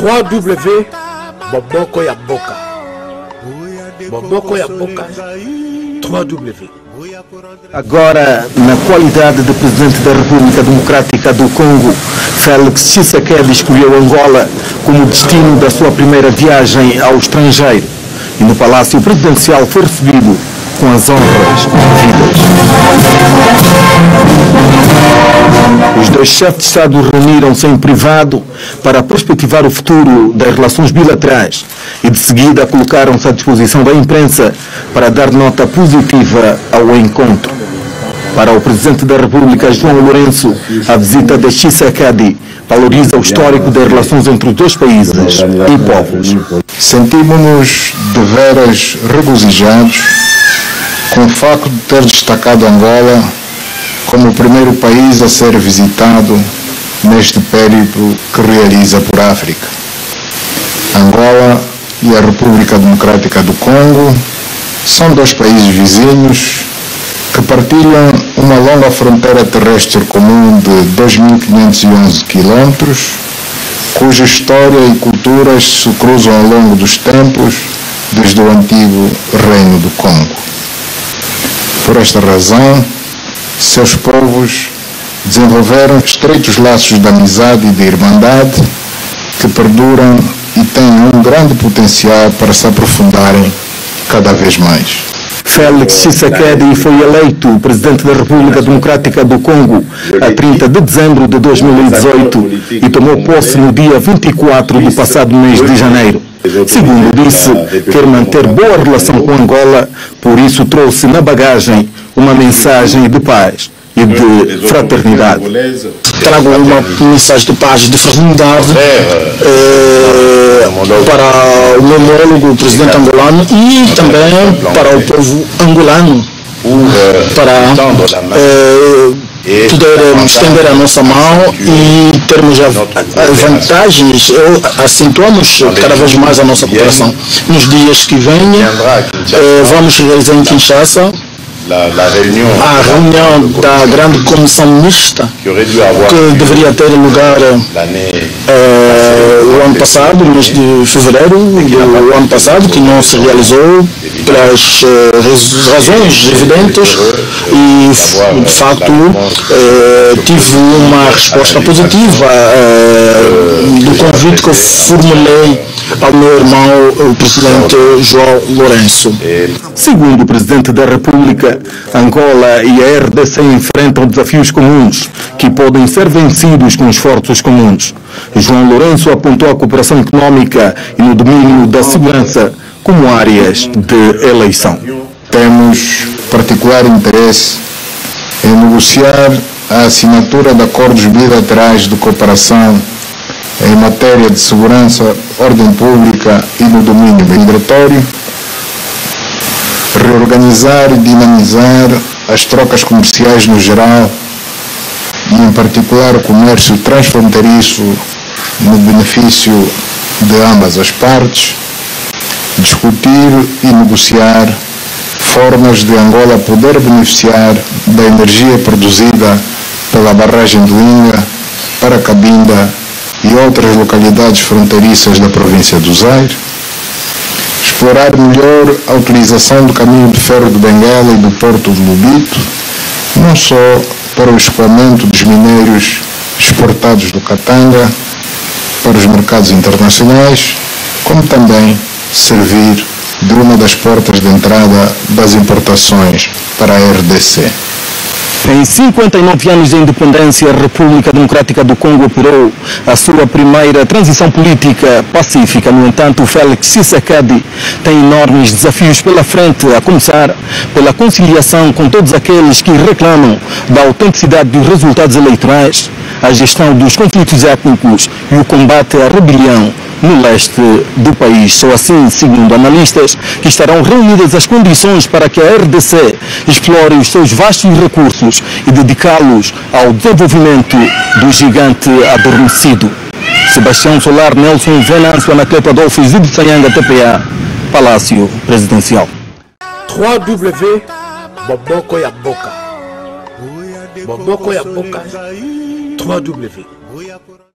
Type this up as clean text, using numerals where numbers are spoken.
3W Boboko ya Boka. Boboko ya Boka 3W. Agora, na qualidade de Presidente da República Democrática do Congo, Félix Tshisekedi escolheu Angola como destino da sua primeira viagem ao estrangeiro e no Palácio Presidencial foi recebido com as honras devidas. Os dois chefes de Estado reuniram-se em privado para perspectivar o futuro das relações bilaterais e de seguida colocaram-se à disposição da imprensa para dar nota positiva ao encontro. Para o Presidente da República, João Lourenço, a visita de Tshisekedi valoriza o histórico das relações entre os dois países e povos. Sentimos-nos de veras regozijados com o facto de ter destacado Angola como o primeiro país a ser visitado neste périplo que realiza por África. Angola e a República Democrática do Congo são dois países vizinhos que partilham uma longa fronteira terrestre comum de 2.511 quilômetros, cuja história e culturas se cruzam ao longo dos tempos desde o antigo Reino do Congo. Por esta razão, seus povos desenvolveram estreitos laços de amizade e de irmandade que perduram e têm um grande potencial para se aprofundarem cada vez mais. Félix Tshisekedi foi eleito Presidente da República Democrática do Congo a 30 de dezembro de 2018 e tomou posse no dia 24 do passado mês de janeiro. Segundo disse, quer manter boa relação com Angola, por isso trouxe na bagagem uma mensagem de paz e de fraternidade. Trago uma mensagem de paz e de fraternidade para o meu homólogo, o presidente angolano, e também para o povo angolano, para poder estender a nossa mão e termos vantagens, acentuamos cada vez mais a nossa cooperação. Nos dias que vêm, vamos realizar em Kinshasa a reunião da grande comissão mista que deveria ter lugar o ano passado, no mês de fevereiro do ano passado, que não se realizou pelas razões evidentes e de facto tive uma resposta positiva do convite que eu formulei ao meu irmão, o Presidente João Lourenço. Segundo o Presidente da República, Angola e a RDC enfrentam desafios comuns que podem ser vencidos com esforços comuns. João Lourenço apontou a cooperação econômica e no domínio da segurança como áreas de eleição. Temos particular interesse em negociar a assinatura de acordos bilaterais de cooperação em matéria de segurança, ordem pública e no domínio migratório, reorganizar e dinamizar as trocas comerciais no geral e, em particular, o comércio transfronteiriço no benefício de ambas as partes, discutir e negociar formas de Angola poder beneficiar da energia produzida pela barragem de Inga, Paracabinda e outras localidades fronteiriças da província do Zaire, explorar melhor a utilização do caminho de ferro de Benguela e do porto de Lubito, não só para o escoamento dos minérios exportados do Katanga para os mercados internacionais, como também servir de uma das portas de entrada das importações para a RDC. Em 59 anos de independência, a República Democrática do Congo operou a sua primeira transição política pacífica. No entanto, o Félix Tshisekedi tem enormes desafios pela frente, a começar pela conciliação com todos aqueles que reclamam da autenticidade dos resultados eleitorais, a gestão dos conflitos étnicos e o combate à rebelião no leste do país. Só assim, segundo analistas, que estarão reunidas as condições para que a RDC explore os seus vastos recursos e dedicá-los ao desenvolvimento do gigante adormecido. Sebastião Solar, Nelson Venâncio, Anacleto Adolfo e Zido Sayanga, TPA, Palácio Presidencial. 3W Boboko ya Boka. Boboko ya Boka 3W.